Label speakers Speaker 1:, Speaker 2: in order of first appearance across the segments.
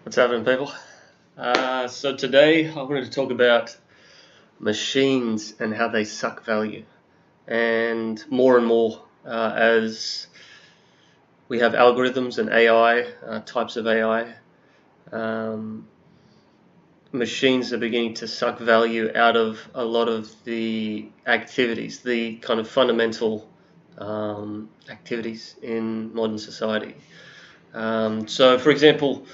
Speaker 1: What's happening, people? So today I wanted to talk about machines and how they suck value, and more as we have algorithms and AI, types of AI. Um, Machines are beginning to suck value out of a lot of the activities, the kind of fundamental activities in modern society. So, for example,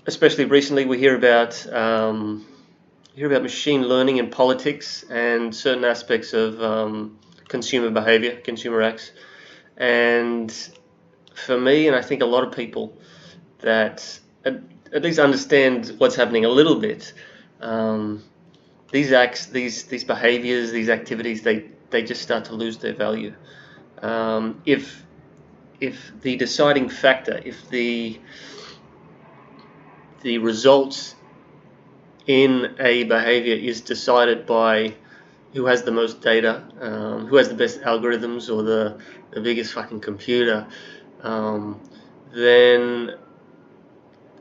Speaker 1: especially recently, we hear about machine learning in politics and certain aspects of consumer behavior, consumer acts. And for me, and I think a lot of people that at least understand what's happening a little bit, um, these acts, these behaviors, these activities, they just start to lose their value. If the deciding factor, if the results in a behavior is decided by who has the most data, who has the best algorithms or the biggest fucking computer, um, then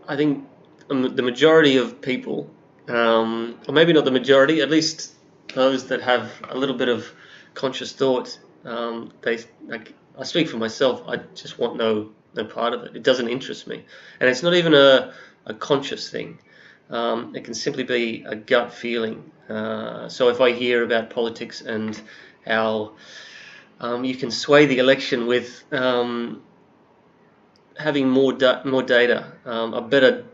Speaker 1: I think the majority of people, or maybe not the majority, at least those that have a little bit of conscious thought, they like. I speak for myself. I just want no part of it. It doesn't interest me, and it's not even a conscious thing. It can simply be a gut feeling. So if I hear about politics and how you can sway the election with having more data, a better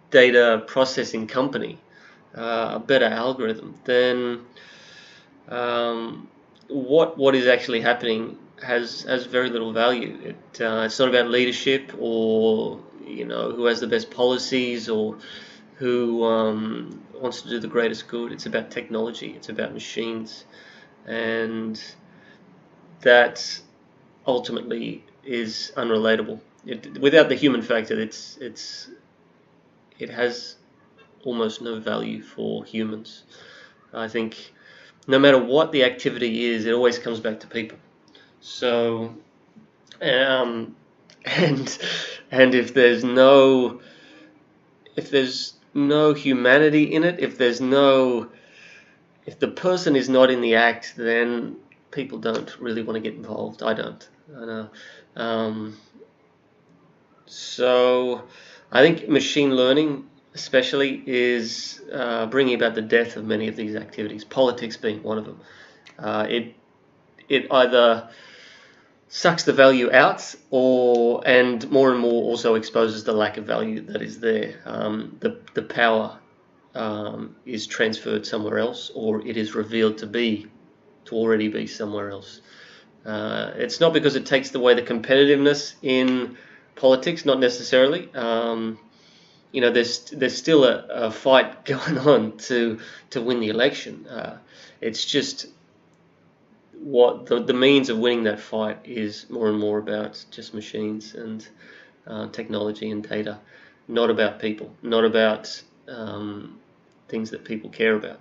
Speaker 1: data processing company, a better algorithm, then what is actually happening has very little value. It's not about leadership or who has the best policies or who wants to do the greatest good. It's about technology. It's about machines, and that ultimately is unrelatable. Without the human factor, it has almost no value for humans. I think no matter what the activity is, it always comes back to people. So, um, and and if there's no humanity in it, if the person is not in the act, then people don't really want to get involved. I don't. I know. Um, so I think machine learning, especially, is bringing about the death of many of these activities. Politics being one of them. It either sucks the value out, and more also exposes the lack of value that is there. The power is transferred somewhere else, or it is revealed to already be somewhere else. It's not because it takes away the competitiveness in politics, not necessarily. There's still a fight going on to win the election. It's just what the means of winning that fight is more and more about just machines and technology and data, not about people, not about things that people care about.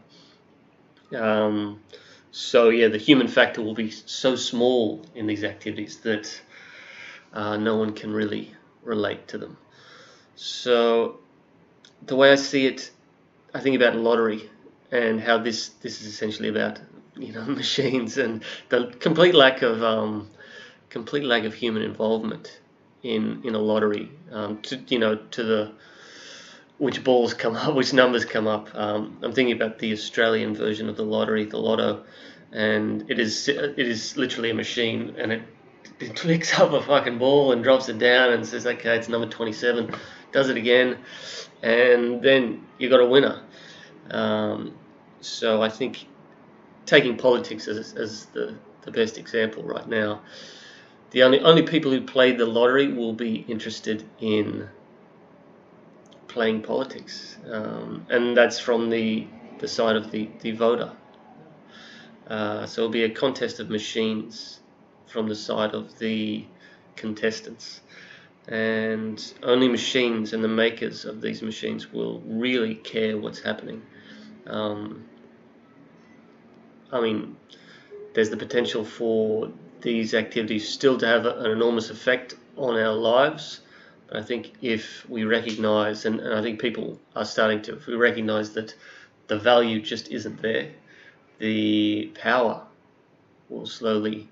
Speaker 1: So yeah, the human factor will be so small in these activities that no one can really relate to them. So the way I see it, I think about lottery and how this is essentially about machines and the complete lack of human involvement in a lottery, to the which balls come up, which numbers come up. I'm thinking about the Australian version of the lottery, the lotto, and it is literally a machine, and it clicks up a fucking ball and drops it down and says, okay, it's number 27, does it again, and then you got a winner. So I think taking politics as the best example right now, the only people who played the lottery will be interested in playing politics, and that's from the side of the voter. So it'll be a contest of machines from the side of the contestants, and only machines and the makers of these machines will really care what's happening. I mean, there's the potential for these activities still to have an enormous effect on our lives, But I think if we recognize, and I think people are starting to, if we recognize that the value just isn't there, the power will slowly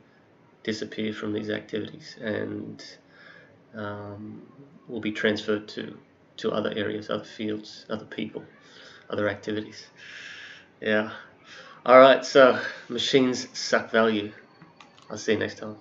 Speaker 1: disappear from these activities and will be transferred to other areas, other fields, other people, other activities. Yeah. Alright, so machines suck value. I'll see you next time.